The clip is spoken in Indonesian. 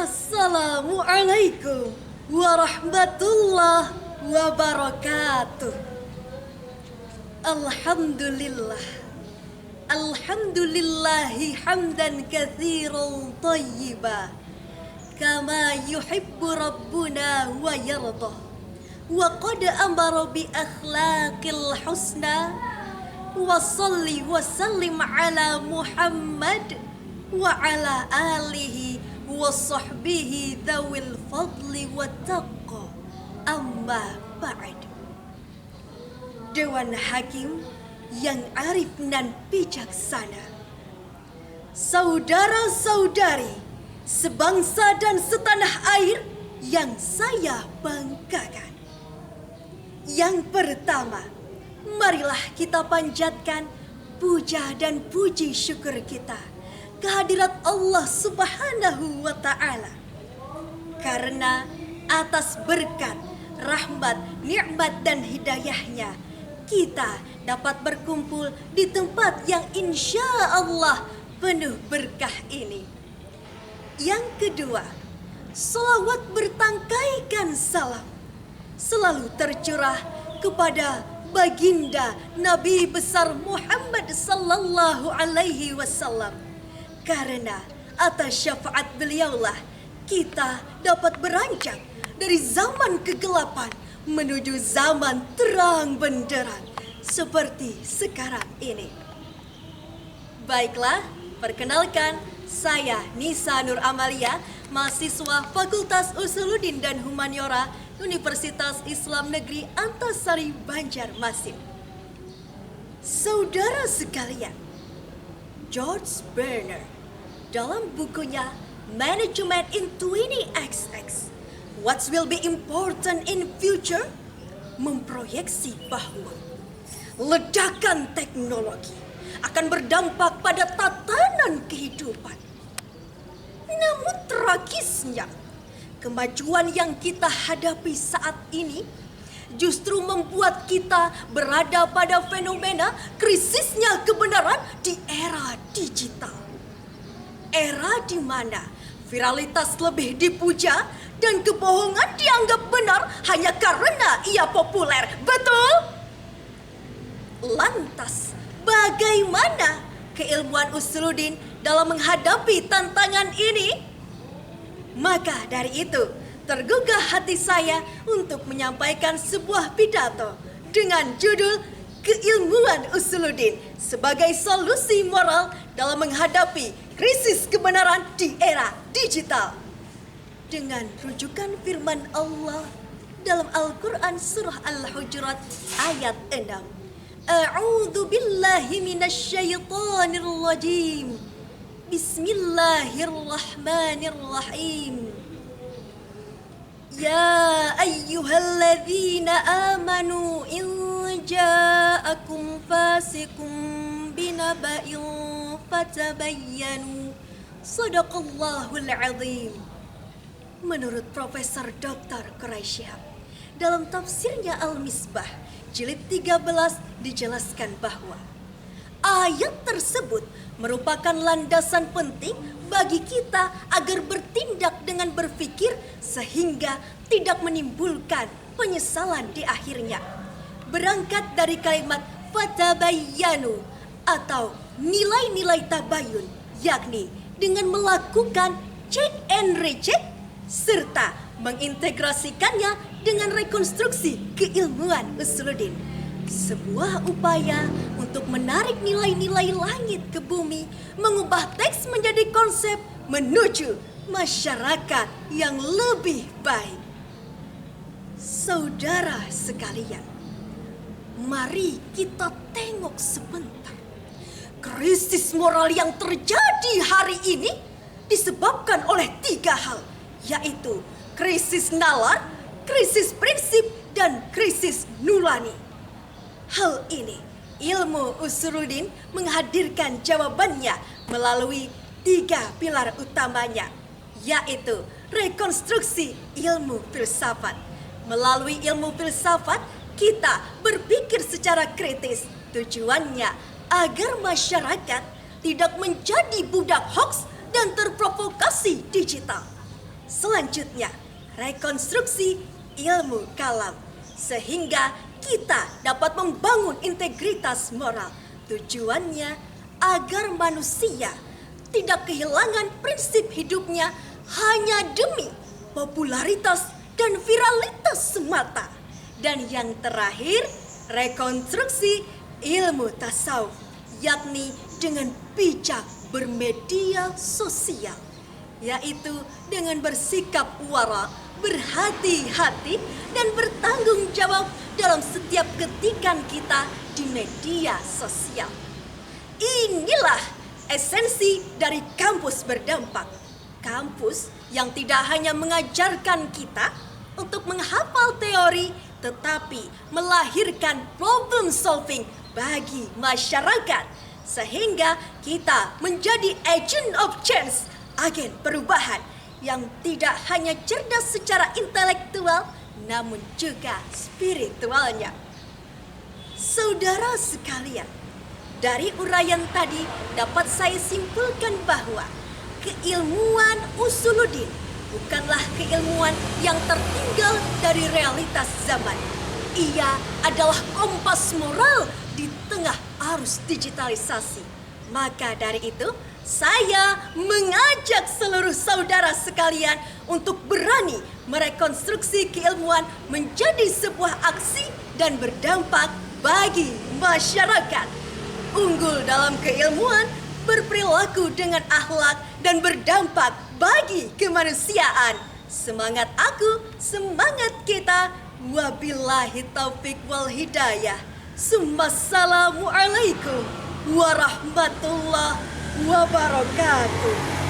Assalamualaikum warahmatullahi wabarakatuh. Alhamdulillah. Alhamdulillahi hamdan katsiran thayyiba kama yuhibbu rabbuna wa yarda. Wa qad amara bi akhlaqil husna wa salli wa sallim ala Muhammad wa ala alihi wa sahbihi dhawil fadli wa taqwa. Amma ba'd. Dewan Hakim yang arif dan bijaksana, saudara-saudari sebangsa dan setanah air yang saya banggakan. Yang pertama, marilah kita panjatkan puja dan puji syukur kita kehadirat Allah Subhanahu wa Ta'ala, karena atas berkat, rahmat, nikmat dan hidayahnya kita dapat berkumpul di tempat yang insya Allah penuh berkah ini. Yang kedua, salawat bertangkaikan salam selalu tercurah kepada baginda Nabi besar Muhammad sallallahu alaihi wasallam, karena atas syafaat beliaulah kita dapat beranjak dari zaman kegelapan menuju zaman terang benderang seperti sekarang ini. Baiklah, perkenalkan, saya Nisa Nur Amalia, mahasiswa Fakultas Usuluddin dan Humaniora Universitas Islam Negeri Antasari Banjarmasin. Saudara sekalian, George Bernard dalam bukunya Management in 20XX, What Will Be Important in Future, memproyeksi bahwa ledakan teknologi akan berdampak pada tatanan kehidupan. Namun tragisnya, kemajuan yang kita hadapi saat ini justru membuat kita berada pada fenomena krisisnya kebenaran di era digital. Era di mana viralitas lebih dipuja dan kebohongan dianggap benar hanya karena ia populer. Betul? Lantas, bagaimana keilmuan Usuluddin dalam menghadapi tantangan ini? Maka dari itu, tergugah hati saya untuk menyampaikan sebuah pidato dengan judul Keilmuan Usuluddin sebagai solusi moral dalam menghadapi krisis kebenaran di era digital. Dengan rujukan firman Allah dalam Al-Quran surah Al-Hujurat ayat 6. A'udzu billahi minasyaitonir rajim. Bismillahirrahmanirrahim. Ya ayyuhalladzina amanu in ja'akum fasiqun binaba'in fatabayyanu. Shadaqallahul azim. Menurut Profesor Dr. Quraisyhab, dalam tafsirnya Al-Misbah jilid 13 dijelaskan bahwa ayat tersebut merupakan landasan penting bagi kita agar bertindak dengan berfikir sehingga tidak menimbulkan penyesalan di akhirnya. Berangkat dari kalimat fatabayyanu atau nilai-nilai tabayun, yakni dengan melakukan check and recheck serta mengintegrasikannya dengan rekonstruksi keilmuan Usuluddin. Sebuah upaya untuk menarik nilai-nilai langit ke bumi, mengubah teks menjadi konsep menuju masyarakat yang lebih baik. Saudara sekalian, mari kita tengok sebentar. Krisis moral yang terjadi hari ini disebabkan oleh 3 hal, yaitu krisis nalar, krisis prinsip, dan krisis nurani. Hal ini ilmu Usuluddin menghadirkan jawabannya melalui 3 pilar utamanya, yaitu rekonstruksi ilmu filsafat. Melalui ilmu filsafat, kita berpikir secara kritis. Tujuannya agar masyarakat tidak menjadi budak hoaks dan terprovokasi digital. Selanjutnya, rekonstruksi ilmu kalam sehingga kita dapat membangun integritas moral. Tujuannya agar manusia tidak kehilangan prinsip hidupnya hanya demi popularitas dan viralitas semata. Dan yang terakhir, rekonstruksi ilmu tasawuf, yakni dengan bijak bermedia sosial, yaitu dengan bersikap wara, berhati-hati, dan bertanggung jawab dalam setiap ketikan kita di media sosial. Inilah esensi dari kampus berdampak. Kampus yang tidak hanya mengajarkan kita untuk menghafal teori, tetapi melahirkan problem solving bagi masyarakat, sehingga kita menjadi agent of change, agen perubahan yang tidak hanya cerdas secara intelektual, namun juga spiritualnya. Saudara sekalian, dari uraian tadi dapat saya simpulkan bahwa keilmuan usuluddin bukanlah keilmuan yang tertinggal dari realitas zaman. Ia adalah kompas moral di tengah arus digitalisasi. Maka dari itu, saya mengajak seluruh saudara sekalian untuk berani merekonstruksi keilmuan menjadi sebuah aksi dan berdampak bagi masyarakat. Unggul dalam keilmuan, berperilaku dengan akhlak, dan berdampak bagi kemanusiaan. Semangat aku, semangat kita. Wabillahi taufiq wal hidayah. Assalamualaikum warahmatullahi wabarakatuh.